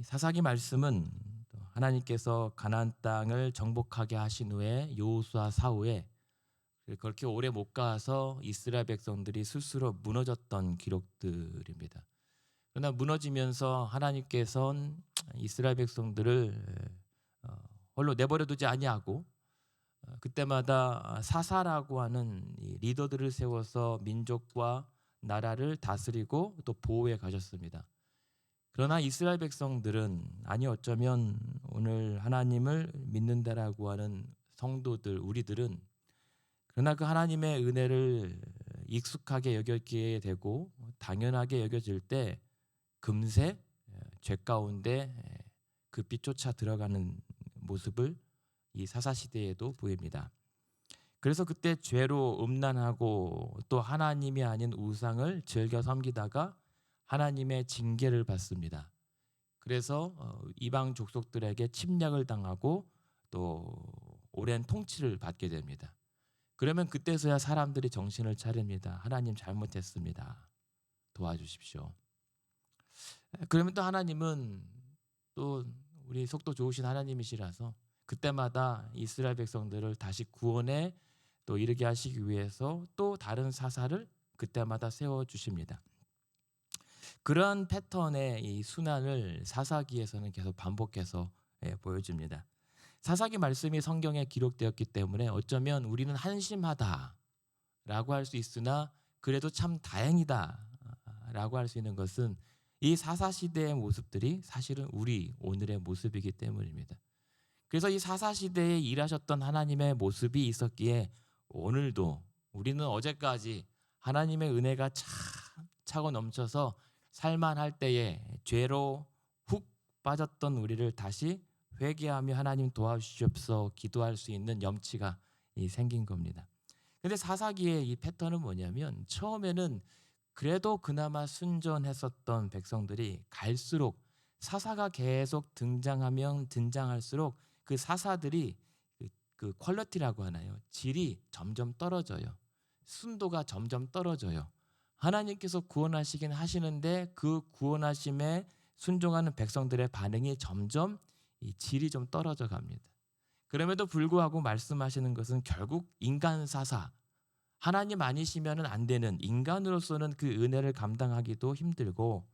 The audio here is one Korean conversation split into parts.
이 사사기 말씀은 또 하나님께서 가나안 땅을 정복하게 하신 후에 여호수아 사후에 그렇게 오래 못 가서 이스라엘 백성들이 스스로 무너졌던 기록들입니다. 그러나 무너지면서 하나님께서는 이스라엘 백성들을 홀로 내버려 두지 아니하고 그때마다 사사라고 하는 이 리더들을 세워서 민족과 나라를 다스리고 또 보호해 가셨습니다. 그러나 이스라엘 백성들은 아니 어쩌면 오늘 하나님을 믿는다라고 하는 성도들 우리들은 그러나 그 하나님의 은혜를 익숙하게 여겼기에 되고 당연하게 여겨질 때 금세 죄 가운데 급히 쫓아 들어가는 모습을 이 사사 시대에도 보입니다. 그래서 그때 죄로 음란하고 또 하나님이 아닌 우상을 즐겨 섬기다가 하나님의 징계를 받습니다. 그래서 이방 족속들에게 침략을 당하고 또 오랜 통치를 받게 됩니다. 그러면 그때서야 사람들이 정신을 차립니다. 하나님 잘못했습니다. 도와주십시오. 그러면 또 하나님은 또 우리 속도 좋으신 하나님이시라서 그때마다 이스라엘 백성들을 다시 구원에 또 이르게 하시기 위해서 또 다른 사사를 그때마다 세워주십니다. 그러한 패턴의 이 순환을 사사기에서는 계속 반복해서 보여줍니다. 사사기 말씀이 성경에 기록되었기 때문에 어쩌면 우리는 한심하다라고 할 수 있으나 그래도 참 다행이다라고 할 수 있는 것은 이 사사시대의 모습들이 사실은 우리 오늘의 모습이기 때문입니다. 그래서 이 사사시대에 일하셨던 하나님의 모습이 있었기에 오늘도 우리는 어제까지 하나님의 은혜가 차고 넘쳐서 살만할 때에 죄로 훅 빠졌던 우리를 다시 회개하며 하나님 도와주시옵소서 기도할 수 있는 염치가 생긴 겁니다. 그런데 사사기의 이 패턴은 뭐냐면 처음에는 그래도 그나마 순전했었던 백성들이 갈수록 사사가 계속 등장하면 등장할수록 그 사사들이 그 퀄리티라고 하나요? 질이 점점 떨어져요. 순도가 점점 떨어져요. 하나님께서 구원하시긴 하시는데 그 구원하심에 순종하는 백성들의 반응이 점점 이 질이 좀 떨어져 갑니다. 그럼에도 불구하고 말씀하시는 것은 결국 인간 사사, 하나님 아니시면 안 되는 인간으로서는 그 은혜를 감당하기도 힘들고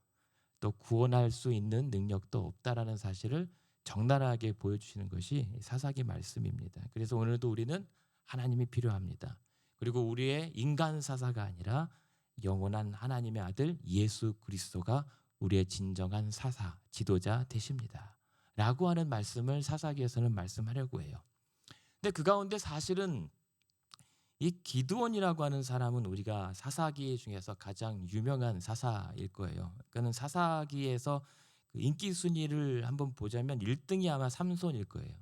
또 구원할 수 있는 능력도 없다라는 사실을 적나라하게 보여주시는 것이 사사기 말씀입니다. 그래서 오늘도 우리는 하나님이 필요합니다. 그리고 우리의 인간 사사가 아니라 영원한 하나님의 아들 예수 그리스도가 우리의 진정한 사사, 지도자 되십니다. 라고 하는 말씀을 사사기에서는 말씀하려고 해요. 근데 그 가운데 사실은 이 기드온이라고 하는 사람은 우리가 사사기 중에서 가장 유명한 사사일 거예요. 그러니까 사사기에서 그 인기 순위를 한번 보자면 1등이 아마 삼손일 거예요.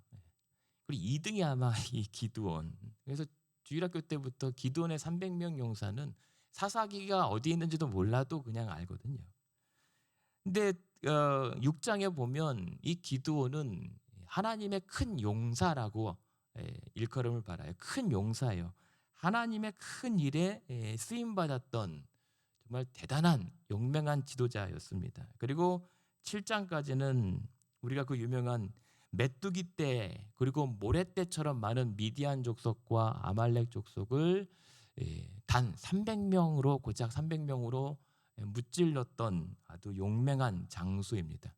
그리고 2등이 아마 이 기드온. 그래서 주일학교 때부터 기드온의 300명 용사는 사사기가 어디 있는지도 몰라도 그냥 알거든요. 근데 6장에 보면 이 기드온은 하나님의 큰 용사라고 일컬음을 받아요. 큰 용사예요. 하나님의 큰 일에 쓰임 받았던 정말 대단한 용맹한 지도자였습니다. 그리고 7장까지는 우리가 그 유명한 메뚜기 때 그리고 모래 때처럼 많은 미디안 족속과 아말렉 족속을 단 300명으로 고작 300명으로 무찔렀던 아주 용맹한 장수입니다.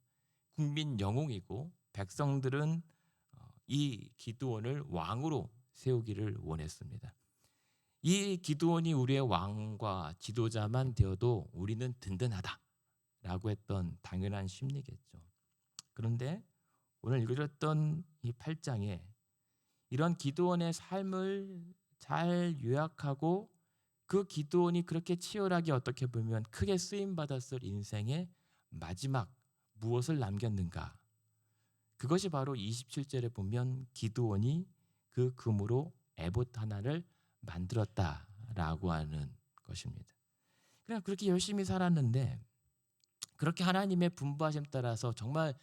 국민 영웅이고 백성들은 이 기드온을 왕으로 세우기를 원했습니다. 이 기드온이 우리의 왕과 지도자만 되어도 우리는 든든하다라고 했던 당연한 심리겠죠. 그런데 오늘 읽어드렸던 이 8장에 이런 기드온의 삶을 잘 요약하고 그 기드온이 그렇게 치열하게 어떻게 보면 크게 쓰임받았을 인생의 마지막 무엇을 남겼는가? 그것이 바로 27절에 보면 기드온이 그 금으로 에봇 하나를 만들었다라고 하는 것입니다. 그냥 그렇게 열심히 살았는데 그렇게 하나님의 분부하심 따라서 정말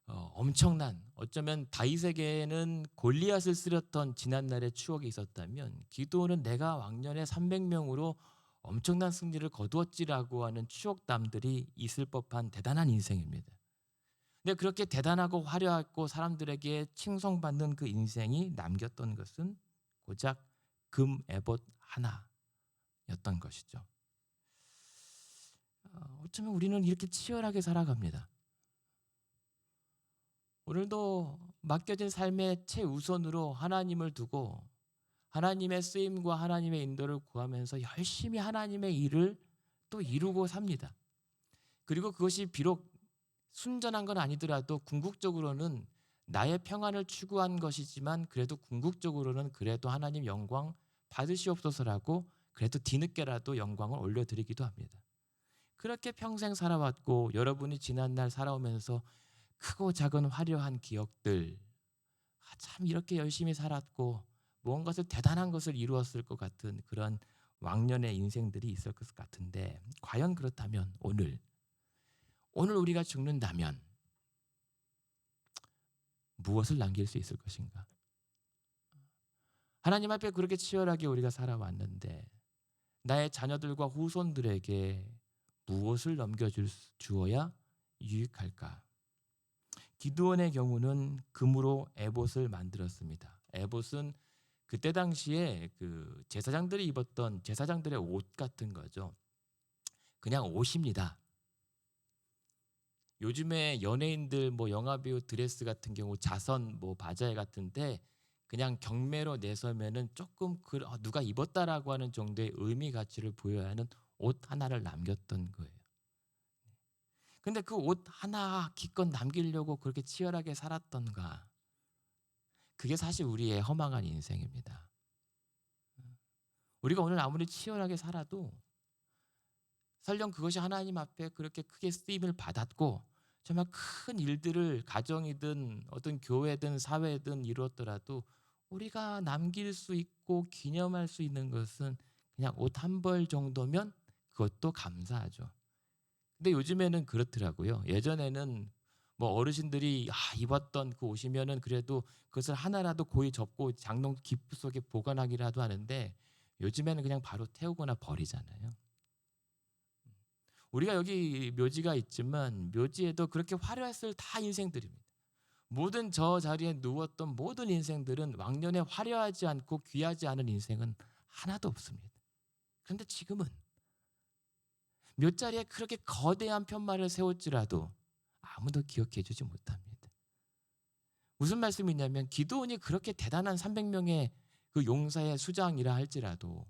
엄청난 어쩌면 다윗에게는 골리앗을 쓰렸던 지난날의 추억이 있었다면 기드온은 내가 왕년에 300명으로 엄청난 승리를 거두었지라고 하는 추억담들이 있을 법한 대단한 인생입니다. 근데 그렇게 대단하고 화려하고 사람들에게 칭송받는 그 인생이 남겼던 것은 고작 금 에봇 하나였던 것이죠. 어쩌면 우리는 이렇게 치열하게 살아갑니다. 오늘도 맡겨진 삶의 최우선으로 하나님을 두고 하나님의 쓰임과 하나님의 인도를 구하면서 열심히 하나님의 일을 또 이루고 삽니다. 그리고 그것이 비록 순전한 건 아니더라도 궁극적으로는 나의 평안을 추구한 것이지만 그래도 궁극적으로는 그래도 하나님 영광 받으시옵소서라고 그래도 뒤늦게라도 영광을 올려드리기도 합니다. 그렇게 평생 살아왔고 여러분이 지난날 살아오면서 크고 작은 화려한 기억들, 참 이렇게 열심히 살았고 무언가를 대단한 것을 이루었을 것 같은 그런 왕년의 인생들이 있을 것 같은데 과연 그렇다면 오늘 우리가 죽는다면 무엇을 남길 수 있을 것인가? 하나님 앞에 그렇게 치열하게 우리가 살아왔는데 나의 자녀들과 후손들에게 무엇을 주어야 유익할까? 기드온의 경우는 금으로 에봇을 만들었습니다. 에봇은 그때 당시에 그 제사장들이 입었던 제사장들의 옷 같은 거죠. 그냥 옷입니다. 요즘에 연예인들 뭐 영화배우 드레스 같은 경우 자선 뭐 바자회 같은데 그냥 경매로 내서면은 조금 누가 입었다라고 하는 정도의 의미 가치를 부여해야 하는 옷 하나를 남겼던 거예요. 근데 그 옷 하나 기껏 남기려고 그렇게 치열하게 살았던가? 그게 사실 우리의 허망한 인생입니다. 우리가 오늘 아무리 치열하게 살아도 설령 그것이 하나님 앞에 그렇게 크게 쓰임을 받았고 정말 큰 일들을 가정이든 어떤 교회든 사회든 이루었더라도 우리가 남길 수 있고 기념할 수 있는 것은 그냥 옷 한 벌 정도면 그것도 감사하죠. 근데 요즘에는 그렇더라고요. 예전에는 뭐 어르신들이 입었던 그 옷이면은 그래도 그것을 하나라도 고이 접고 장롱 기프 속에 보관하기라도 하는데 요즘에는 그냥 바로 태우거나 버리잖아요. 우리가 여기 묘지가 있지만 묘지에도 그렇게 화려했을 다 인생들입니다. 모든 저 자리에 누웠던 모든 인생들은 왕년에 화려하지 않고 귀하지 않은 인생은 하나도 없습니다. 그런데 지금은 묘자리에 그렇게 거대한 편말을 세웠지라도 아무도 기억해 주지 못합니다. 무슨 말씀이냐면 기드온이 그렇게 대단한 300명의 그 용사의 수장이라 할지라도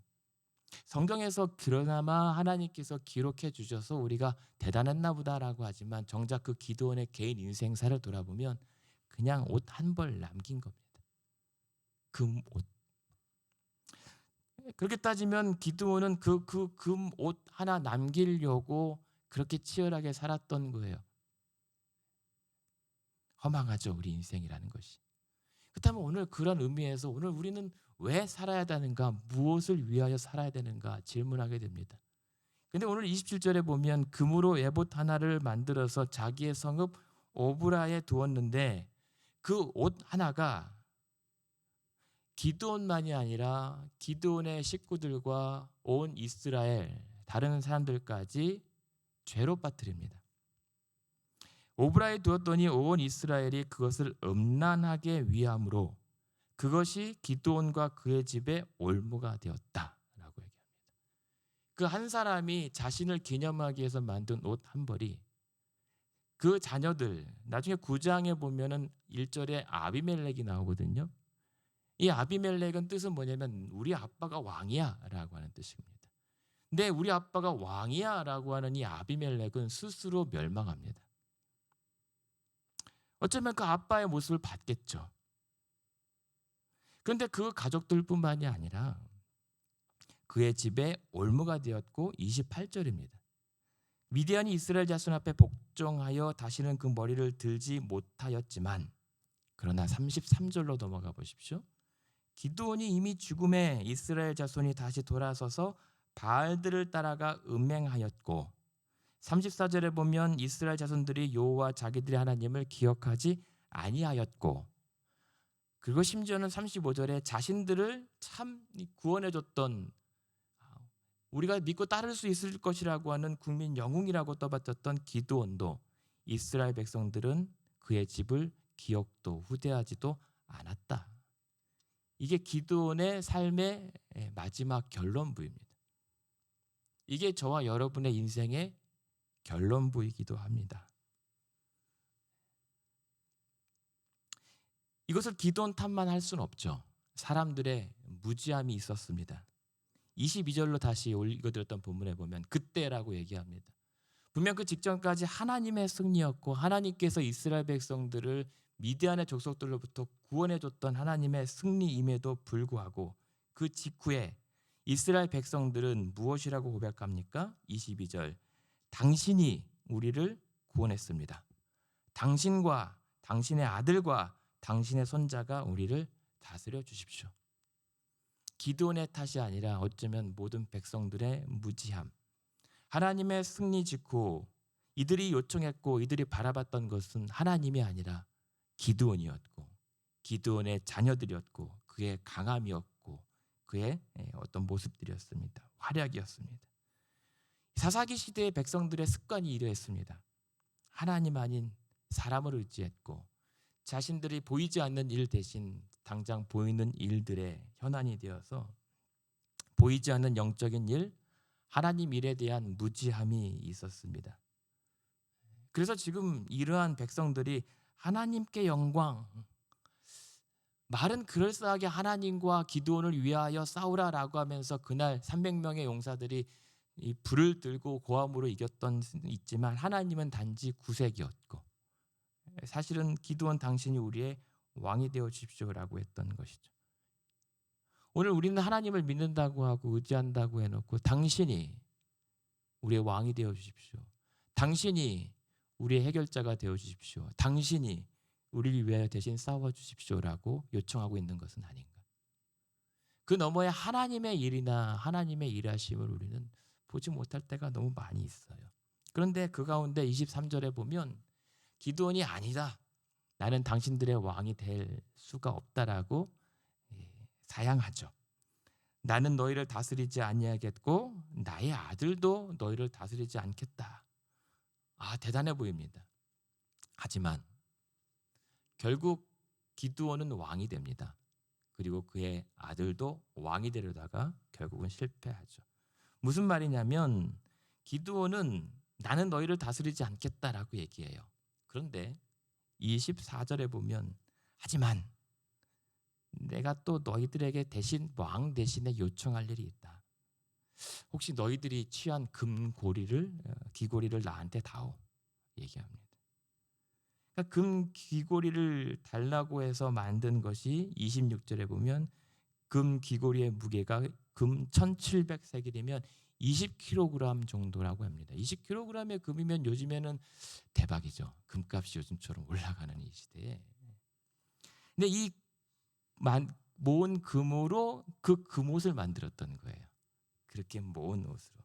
성경에서 그나마 하나님께서 기록해 주셔서 우리가 대단했나 보다라고 하지만 정작 그 기드온의 개인 인생사를 돌아보면 그냥 옷 한 벌 남긴 겁니다. 금옷. 그렇게 따지면 기드온은 그 금옷 하나 남기려고 그렇게 치열하게 살았던 거예요. 허망하죠, 우리 인생이라는 것이. 그렇다면 오늘 그런 의미에서 오늘 우리는 왜 살아야 되는가, 무엇을 위하여 살아야 되는가 질문하게 됩니다. 근데 오늘 27절에 보면 금으로 에봇 하나를 만들어서 자기의 성읍 오브라에 두었는데 그 옷 하나가 기드온만이 아니라 기드온의 식구들과 온 이스라엘 다른 사람들까지 죄로 빠뜨립니다. 오브라에 두었더니 온 이스라엘이 그것을 음란하게 위함으로 그것이 기드온과 그의 집에 올무가 되었다라고 얘기합니다. 그 한 사람이 자신을 기념하기 위해서 만든 옷 한 벌이 그 자녀들 나중에 9장에 보면은 1절에 아비멜렉이 나오거든요. 이 아비멜렉은 뜻은 뭐냐면 우리 아빠가 왕이야라고 하는 뜻입니다. 근데 우리 아빠가 왕이야라고 하는 이 아비멜렉은 스스로 멸망합니다. 어쩌면 그 아빠의 모습을 봤겠죠. 그런데 그 가족들뿐만이 아니라 그의 집에 올무가 되었고 28절입니다. 미디안이 이스라엘 자손 앞에 복종하여 다시는 그 머리를 들지 못하였지만 그러나 33절로 넘어가 보십시오. 기드온이 이미 죽음에 이스라엘 자손이 다시 돌아서서 바알들을 따라가 음행하였고 34절에 보면 이스라엘 자손들이 여호와 자기들의 하나님을 기억하지 아니하였고 그리고 심지어는 35절에 자신들을 참 구원해 줬던 우리가 믿고 따를 수 있을 것이라고 하는 국민 영웅이라고 떠받쳤던 기드온도 이스라엘 백성들은 그의 집을 기억도 후대하지도 않았다. 이게 기드온의 삶의 마지막 결론부입니다. 이게 저와 여러분의 인생의 결론부이기도 합니다. 이것을 기드온 탓만 할 수는 없죠. 사람들의 무지함이 있었습니다. 22절로 다시 읽어드렸던 본문에 보면 그때라고 얘기합니다. 분명 그 직전까지 하나님의 승리였고 하나님께서 이스라엘 백성들을 미디안의 족속들로부터 구원해줬던 하나님의 승리임에도 불구하고 그 직후에 이스라엘 백성들은 무엇이라고 고백합니까? 22절 당신이 우리를 구원했습니다. 당신과 당신의 아들과 당신의 손자가 우리를 다스려 주십시오. 기드온의 탓이 아니라 어쩌면 모든 백성들의 무지함, 하나님의 승리 직후 이들이 요청했고 이들이 바라봤던 것은 하나님이 아니라 기드온이었고 기드온의 자녀들이었고 그의 강함이었고 그의 어떤 모습들이었습니다. 활약이었습니다. 사사기 시대의 백성들의 습관이 이러했습니다. 하나님 아닌 사람을 의지했고 자신들이 보이지 않는 일 대신 당장 보이는 일들의 현안이 되어서 보이지 않는 영적인 일, 하나님 일에 대한 무지함이 있었습니다. 그래서 지금 이러한 백성들이 하나님께 영광, 말은 그럴싸하게 하나님과 기드온을 위하여 싸우라라고 하면서 그날 300명의 용사들이 이 불을 들고 고함으로 이겼던 있지만 하나님은 단지 구색이었고 사실은 기드온 당신이 우리의 왕이 되어 주십시오라고 했던 것이죠. 오늘 우리는 하나님을 믿는다고 하고 의지한다고 해놓고 당신이 우리의 왕이 되어 주십시오. 당신이 우리의 해결자가 되어 주십시오. 당신이 우리를 위하여 대신 싸워 주십시오라고 요청하고 있는 것은 아닌가. 그 너머에 하나님의 일이나 하나님의 일하심을 우리는 보지 못할 때가 너무 많이 있어요. 그런데 그 가운데 23절에 보면 기드온이 아니다. 나는 당신들의 왕이 될 수가 없다라고 사양하죠. 나는 너희를 다스리지 아니하겠고 나의 아들도 너희를 다스리지 않겠다. 대단해 보입니다. 하지만 결국 기드온은 왕이 됩니다. 그리고 그의 아들도 왕이 되려다가 결국은 실패하죠. 무슨 말이냐면 기드온은 나는 너희를 다스리지 않겠다라고 얘기해요. 그런데 24절에 보면 하지만 내가 또 너희들에게 대신 왕 대신에 요청할 일이 있다. 혹시 너희들이 취한 귀고리를 나한테 다오 얘기합니다. 그러니까 금 귀고리를 달라고 해서 만든 것이 26절에 보면 금 귀고리의 무게가 금 1700세겔이면 20kg 정도라고 합니다. 20kg의 금이면 요즘에는 대박이죠. 금값이 요즘처럼 올라가는 이 시대에. 근데 이 모은 금으로 그 금옷을 만들었던 거예요. 그렇게 모은 옷으로.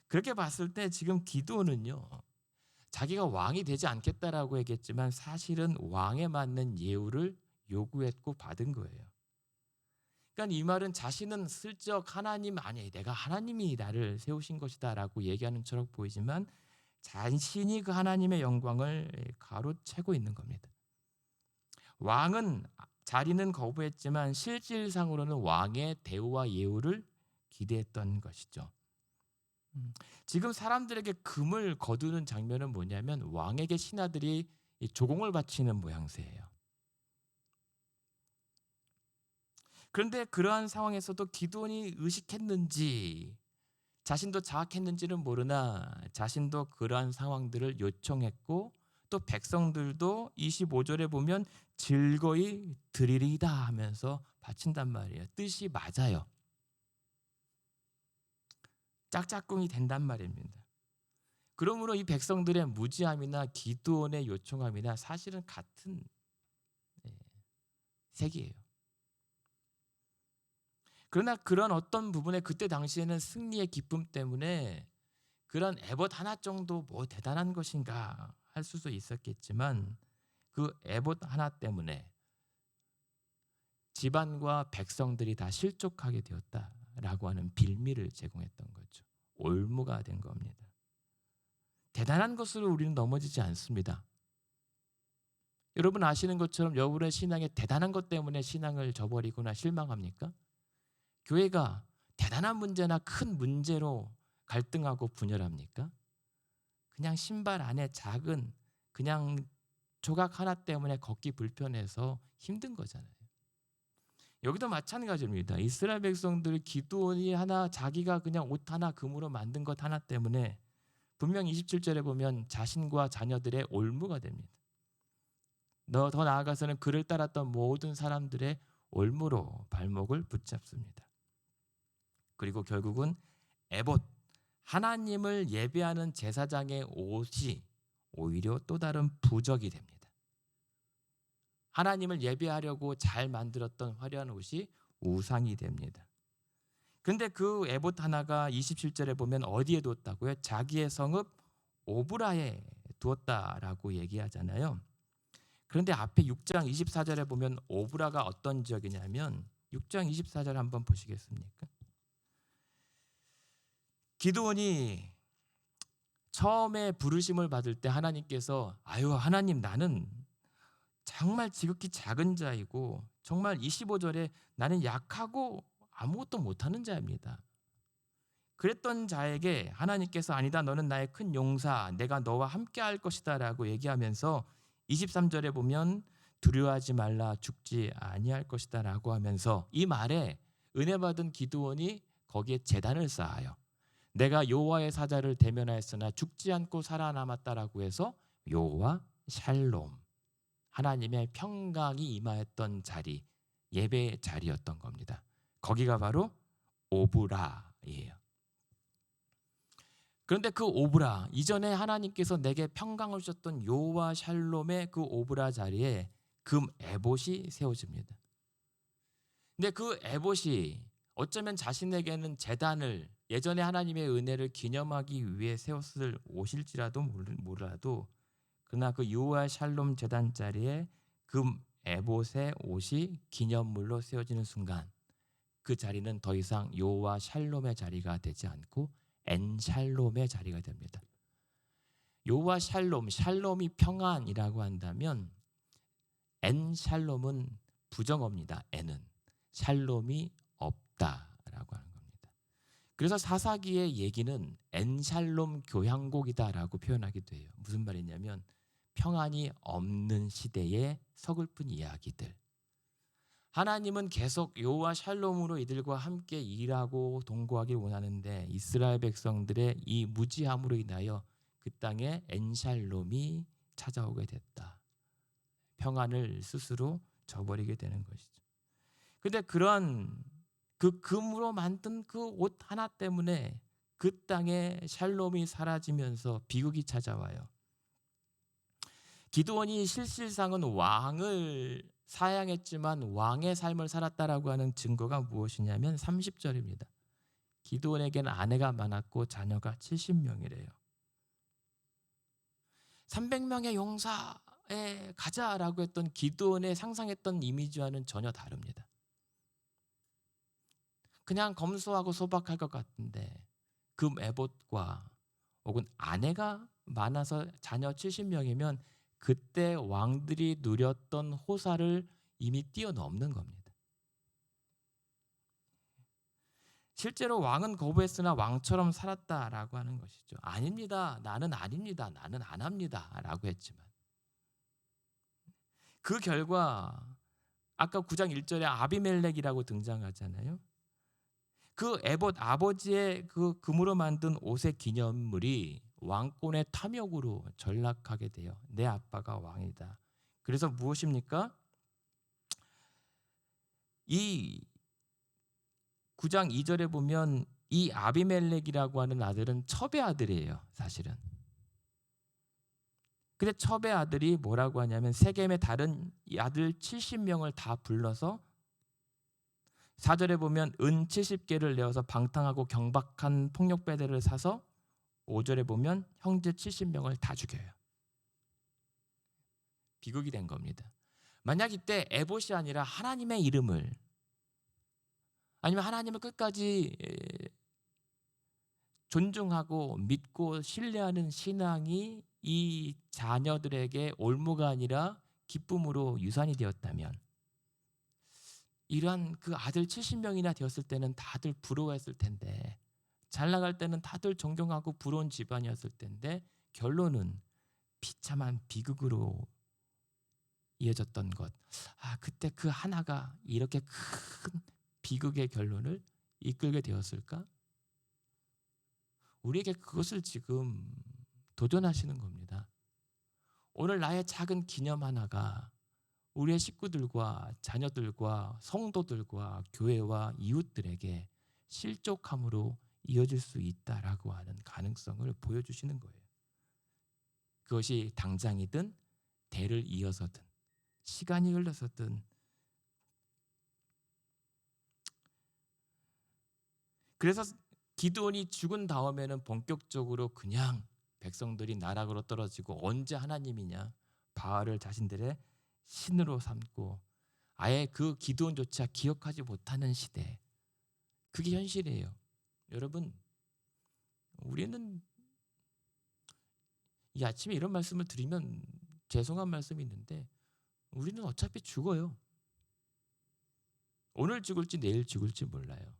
그렇게 봤을 때 지금 기드온은요. 자기가 왕이 되지 않겠다라고 얘기했지만 사실은 왕에 맞는 예우를 요구했고 받은 거예요. 그러니까 이 말은 자신은 슬쩍 하나님 아니 내가 하나님이 나를 세우신 것이다라고 얘기하는 처럼 보이지만 자신이 그 하나님의 영광을 가로채고 있는 겁니다. 왕은 자리는 거부했지만 실질상으로는 왕의 대우와 예우를 기대했던 것이죠. 지금 사람들에게 금을 거두는 장면은 뭐냐면 왕에게 신하들이 조공을 바치는 모양새예요. 그런데 그러한 상황에서도 기드온이 의식했는지 자신도 자학했는지는 모르나 자신도 그러한 상황들을 요청했고 또 백성들도 25절에 보면 즐거이 드리리다 하면서 바친단 말이에요. 뜻이 맞아요. 짝짝꿍이 된단 말입니다. 그러므로 이 백성들의 무지함이나 기드온의 요청함이나 사실은 같은 색이에요. 그러나 그런 어떤 부분에 그때 당시에는 승리의 기쁨 때문에 그런 에봇 하나 정도 뭐 대단한 것인가 할 수도 있었겠지만 그 에봇 하나 때문에 집안과 백성들이 다 실족하게 되었다라고 하는 빌미를 제공했던 거죠. 올무가 된 겁니다. 대단한 것으로 우리는 넘어지지 않습니다. 여러분 아시는 것처럼 여러분의 신앙에 대단한 것 때문에 신앙을 저버리거나 실망합니까? 교회가 대단한 문제나 큰 문제로 갈등하고 분열합니까? 그냥 신발 안에 작은 그냥 조각 하나 때문에 걷기 불편해서 힘든 거잖아요. 여기도 마찬가지입니다. 이스라엘 백성들 기드온이 하나 자기가 그냥 옷 하나 금으로 만든 것 하나 때문에 분명 27절에 보면 자신과 자녀들의 올무가 됩니다. 더 나아가서는 그를 따랐던 모든 사람들의 올무로 발목을 붙잡습니다. 그리고 결국은 에봇, 하나님을 예배하는 제사장의 옷이 오히려 또 다른 부적이 됩니다. 하나님을 예배하려고 잘 만들었던 화려한 옷이 우상이 됩니다. 근데 그 에봇 하나가 27절에 보면 어디에 두었다고요? 자기의 성읍 오브라에 두었다라고 얘기하잖아요. 그런데 앞에 6장 24절에 보면 오브라가 어떤 지역이냐면 6장 24절 한번 보시겠습니까? 기드온이 처음에 부르심을 받을 때 하나님께서 아유 하나님 나는 정말 지극히 작은 자이고 정말 25절에 나는 약하고 아무것도 못하는 자입니다. 그랬던 자에게 하나님께서 아니다 너는 나의 큰 용사 내가 너와 함께 할 것이다 라고 얘기하면서 23절에 보면 두려워하지 말라 죽지 아니할 것이다 라고 하면서 이 말에 은혜 받은 기드온이 거기에 제단을 쌓아요. 내가 여호와의 사자를 대면하였으나 죽지 않고 살아남았다라고 해서 여호와 샬롬 하나님의 평강이 임하였던 자리 예배의 자리였던 겁니다. 거기가 바로 오브라예요. 그런데 그 오브라 이전에 하나님께서 내게 평강을 주셨던 여호와 샬롬의 그 오브라 자리에 금 에봇이 세워집니다. 근데 그 에봇이 어쩌면 자신에게는 제단을 예전에 하나님의 은혜를 기념하기 위해 세웠을 옷일지라도 몰라도 그러나 그 여호와 샬롬 제단 자리에 금 에봇의 옷이 기념물로 세워지는 순간 그 자리는 더 이상 여호와 샬롬의 자리가 되지 않고 엔샬롬의 자리가 됩니다. 여호와 샬롬, 샬롬이 평안이라고 한다면 엔샬롬은 부정어입니다. 엔은 샬롬이 없다라고 하는 겁니다. 그래서 사사기의 얘기는 엔샬롬 교향곡이다라고 표현하기도 해요. 무슨 말이냐면 평안이 없는 시대의 서글픈 이야기들. 하나님은 계속 여호와 샬롬으로 이들과 함께 일하고 동거하길 원하는데 이스라엘 백성들의 이 무지함으로 인하여 그 땅에 엔샬롬이 찾아오게 됐다. 평안을 스스로 저버리게 되는 것이죠. 근데 그런 그 금으로 만든 그 옷 하나 때문에 그 땅에 샬롬이 사라지면서 비극이 찾아와요. 기드온이 실질상은 왕을 사양했지만 왕의 삶을 살았다라고 하는 증거가 무엇이냐면 30절입니다. 기드온에게는 아내가 많았고 자녀가 70명이래요. 300명의 용사에 가자라고 했던 기드온의 상상했던 이미지와는 전혀 다릅니다. 그냥 검소하고 소박할 것 같은데 금 에봇과 혹은 아내가 많아서 자녀 70명이면 그때 왕들이 누렸던 호사를 이미 뛰어넘는 겁니다. 실제로 왕은 거부했으나 왕처럼 살았다라고 하는 것이죠. 아닙니다. 나는 아닙니다. 나는 안 합니다. 라고 했지만 그 결과 아까 9장 1절에 아비멜렉이라고 등장하잖아요. 그 에봇 아버지의 그 금으로 만든 옷의 기념물이 왕권의 탐욕으로 전락하게 돼요. 내 아빠가 왕이다. 그래서 무엇입니까? 이 9장 2절에 보면 이 아비멜렉이라고 하는 아들은 첩의 아들이에요. 사실은. 근데 첩의 아들이 뭐라고 하냐면 세겜의 다른 아들 70명을 다 불러서 4절에 보면 은 70개를 내어서 방탕하고 경박한 폭력배들을 사서 5절에 보면 형제 70명을 다 죽여요. 비극이 된 겁니다. 만약 이때 에봇이 아니라 하나님의 이름을 아니면 하나님을 끝까지 존중하고 믿고 신뢰하는 신앙이 이 자녀들에게 올무가 아니라 기쁨으로 유산이 되었다면 이러한 그 아들 70명이나 되었을 때는 다들 부러워했을 텐데, 잘 나갈 때는 다들 존경하고 부러운 집안이었을 텐데 결론은 비참한 비극으로 이어졌던 것. 그때 그 하나가 이렇게 큰 비극의 결론을 이끌게 되었을까? 우리에게 그것을 지금 도전하시는 겁니다. 오늘 나의 작은 기념 하나가 우리의 식구들과 자녀들과 성도들과 교회와 이웃들에게 실족함으로 이어질 수 있다라고 하는 가능성을 보여주시는 거예요. 그것이 당장이든 대를 이어서든 시간이 흘러서든. 그래서 기드온이 죽은 다음에는 본격적으로 그냥 백성들이 나락으로 떨어지고 언제 하나님이냐, 바알을 자신들의 신으로 삼고 아예 그 기드온조차 기억하지 못하는 시대, 그게 현실이에요. 여러분, 우리는 이 아침에 이런 말씀을 드리면 죄송한 말씀이 있는데 우리는 어차피 죽어요. 오늘 죽을지 내일 죽을지 몰라요.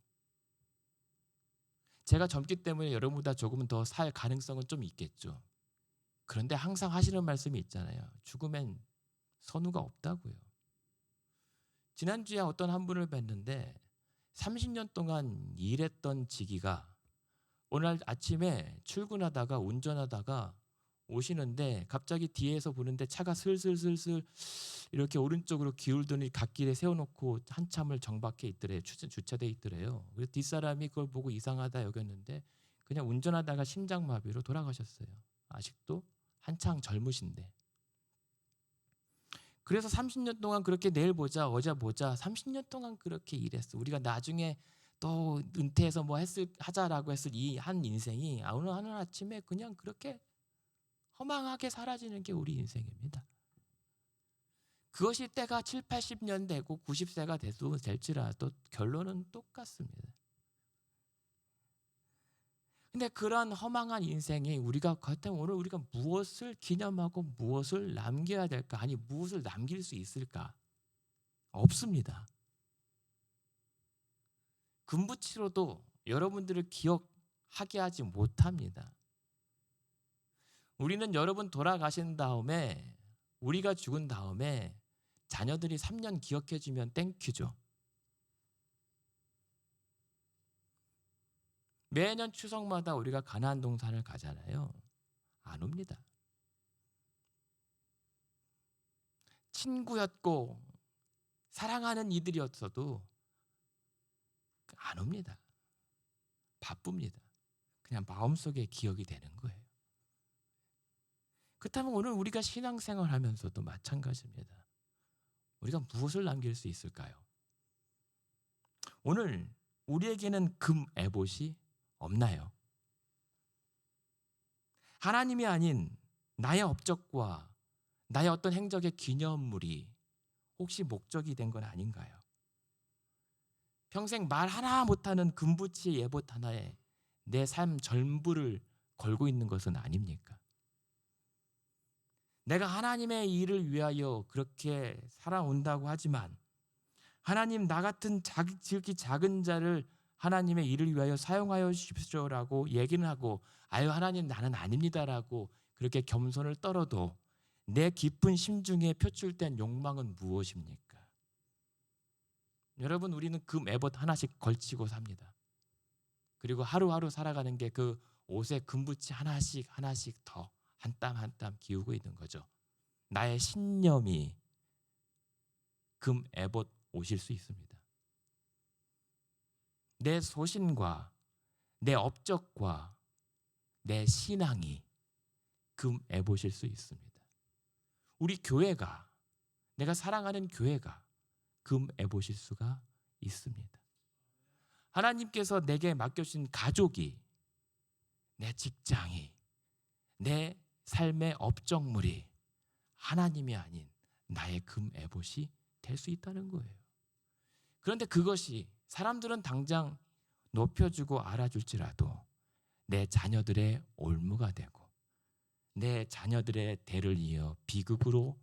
제가 젊기 때문에 여러분보다 조금은 더 살 가능성은 좀 있겠죠. 그런데 항상 하시는 말씀이 있잖아요. 죽음엔 선우가 없다고요. 지난주에 어떤 한 분을 뵀는데 30년 동안 일했던 직위가 오늘 아침에 출근하다가 운전하다가 오시는데 갑자기 뒤에서 보는데 차가 슬슬슬슬 이렇게 오른쪽으로 기울더니 갓길에 세워놓고 한참을 정박해 있더래요. 주차돼 있더래요. 그래서 뒷사람이 그걸 보고 이상하다 여겼는데 그냥 운전하다가 심장마비로 돌아가셨어요. 아직도 한창 젊으신데. 그래서 30년 동안 그렇게 내일 보자 어제 보자 30년 동안 그렇게 일했어. 우리가 나중에 또 은퇴해서 뭐 하자라고 했을 이 한 인생이 오늘 하는 아침에 그냥 그렇게 허망하게 사라지는 게 우리 인생입니다. 그것이 때가 7, 80년 되고 90세가 돼도 될지라도 결론은 똑같습니다. 근데 그런 허망한 인생이 우리가 그렇다면 오늘 우리가 무엇을 기념하고 무엇을 남겨야 될까? 아니 무엇을 남길 수 있을까? 없습니다. 금붙이로도 여러분들을 기억하게 하지 못합니다. 우리는 여러분 돌아가신 다음에 우리가 죽은 다음에 자녀들이 3년 기억해주면 땡큐죠. 매년 추석마다 우리가 가나안 동산을 가잖아요. 안 옵니다. 친구였고 사랑하는 이들이었어도 안 옵니다. 바쁩니다. 그냥 마음속에 기억이 되는 거예요. 그렇다면 오늘 우리가 신앙생활 하면서도 마찬가지입니다. 우리가 무엇을 남길 수 있을까요? 오늘 우리에게는 금 에봇이 없나요? 하나님이 아닌 나의 업적과 나의 어떤 행적의 기념물이 혹시 목적이 된 건 아닌가요? 평생 말 하나 못하는 금붙이 에봇 하나에 내 삶 전부를 걸고 있는 것은 아닙니까? 내가 하나님의 일을 위하여 그렇게 살아온다고 하지만 하나님 나 같은 지극히 작은 자를 하나님의 일을 위하여 사용하여 주십시오라고 얘기는 하고 아유 하나님 나는 아닙니다라고 그렇게 겸손을 떨어도 내 깊은 심중에 표출된 욕망은 무엇입니까? 여러분 우리는 금 에봇 하나씩 걸치고 삽니다. 그리고 하루하루 살아가는 게 그 옷에 금붙이 하나씩 더 한 땀 한 땀 기우고 있는 거죠. 나의 신념이 금 에봇 옷일 수 있습니다. 내 소신과 내 업적과 내 신앙이 금 에봇일 수 있습니다. 우리 교회가 내가 사랑하는 교회가 금 에봇일 수가 있습니다. 하나님께서 내게 맡겨주신 가족이 내 직장이 내 삶의 업적물이 하나님이 아닌 나의 금 에봇이 될 수 있다는 거예요. 그런데 그것이 사람들은 당장 높여주고 알아줄지라도 내 자녀들의 올무가 되고 내 자녀들의 대를 이어 비극으로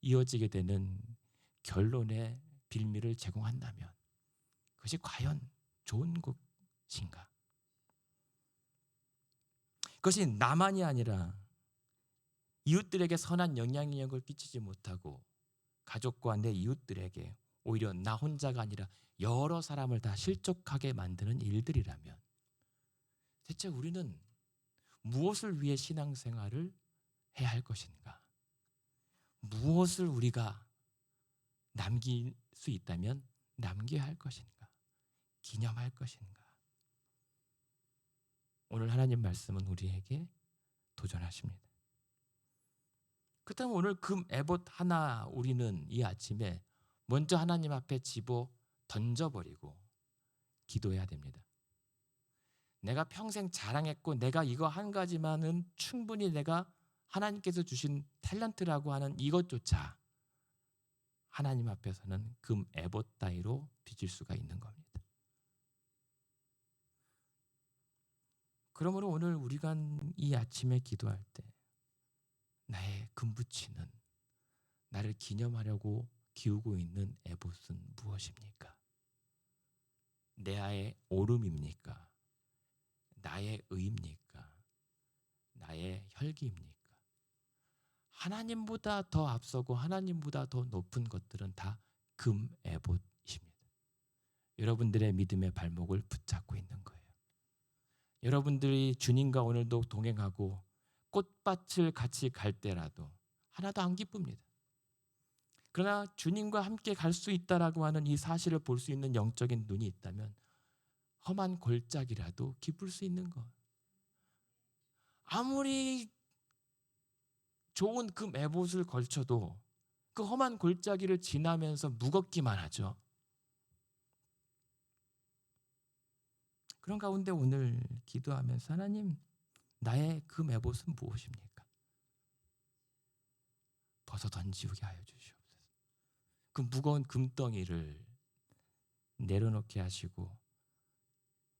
이어지게 되는 결론의 빌미를 제공한다면 그것이 과연 좋은 것인가? 그것이 나만이 아니라 이웃들에게 선한 영향력을 끼치지 못하고 가족과 내 이웃들에게 오히려 나 혼자가 아니라 여러 사람을 다 실족하게 만드는 일들이라면 대체 우리는 무엇을 위해 신앙생활을 해야 할 것인가? 무엇을 우리가 남길 수 있다면 남겨야 할 것인가? 기념할 것인가? 오늘 하나님 말씀은 우리에게 도전하십니다. 그렇다면 오늘 금 에봇 하나 우리는 이 아침에 먼저 하나님 앞에 집어 던져버리고 기도해야 됩니다. 내가 평생 자랑했고 내가 이거 한 가지만은 충분히 내가 하나님께서 주신 탤런트라고 하는 이것조차 하나님 앞에서는 금 에봇 따위로 빚을 수가 있는 겁니다. 그러므로 오늘 우리가 이 아침에 기도할 때 나의 금붙이는 나를 기념하려고 기우고 있는 에봇은 무엇입니까? 나의 오름입니까? 나의 의입니까? 나의 혈기입니까? 하나님보다 더 앞서고 하나님보다 더 높은 것들은 다 금 에봇입니다. 여러분들의 믿음의 발목을 붙잡고 있는 거예요. 여러분들이 주님과 오늘도 동행하고 꽃밭을 같이 갈 때라도 하나도 안 기쁩니다. 그러나 주님과 함께 갈 수 있다라고 하는 이 사실을 볼 수 있는 영적인 눈이 있다면 험한 골짜기라도 기쁠 수 있는 것. 아무리 좋은 그 에봇을 걸쳐도 그 험한 골짜기를 지나면서 무겁기만 하죠. 그런 가운데 오늘 기도하면서 하나님, 나의 그 에봇은 무엇입니까? 벗어 던지게 하여 주시옵소서. 그 무거운 금덩이를 내려놓게 하시고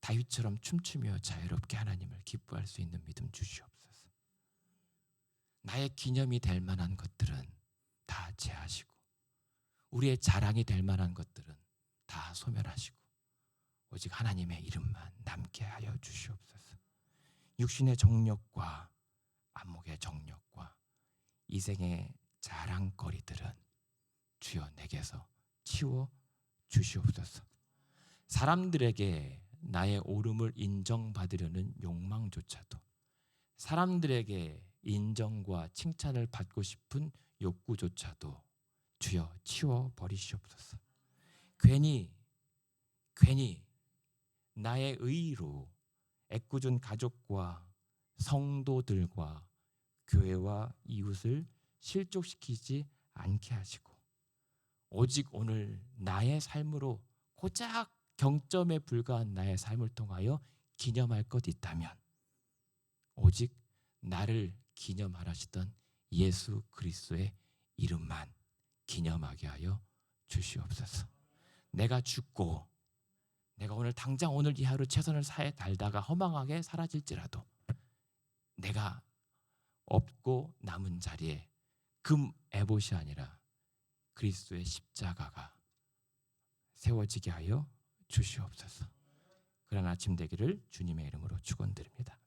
다윗처럼 춤추며 자유롭게 하나님을 기뻐할 수 있는 믿음 주시옵소서. 나의 기념이 될 만한 것들은 다 제하시고 우리의 자랑이 될 만한 것들은 다 소멸하시고 오직 하나님의 이름만 남게 하여 주시옵소서. 육신의 정욕과 안목의 정욕과 이생의 자랑거리들은 주여 내게서 치워 주시옵소서. 사람들에게 나의 오름을 인정받으려는 욕망조차도, 사람들에게 인정과 칭찬을 받고 싶은 욕구조차도 주여 치워 버리시옵소서. 괜히 나의 의로 애꿎은 가족과 성도들과 교회와 이웃을 실족시키지 않게 하시고 오직 오늘 나의 삶으로 고작 경점에 불과한 나의 삶을 통하여 기념할 것 있다면 오직 나를 기념하시던 예수 그리스도의 이름만 기념하게 하여 주시옵소서. 내가 죽고 내가 오늘 당장 오늘 이 하루 최선을 다해 달다가 허망하게 사라질지라도 내가 없고 남은 자리에 금 에봇이 아니라 그리스도의 십자가가 세워지게 하여 주시옵소서. 그런 아침 되기를 주님의 이름으로 축원드립니다.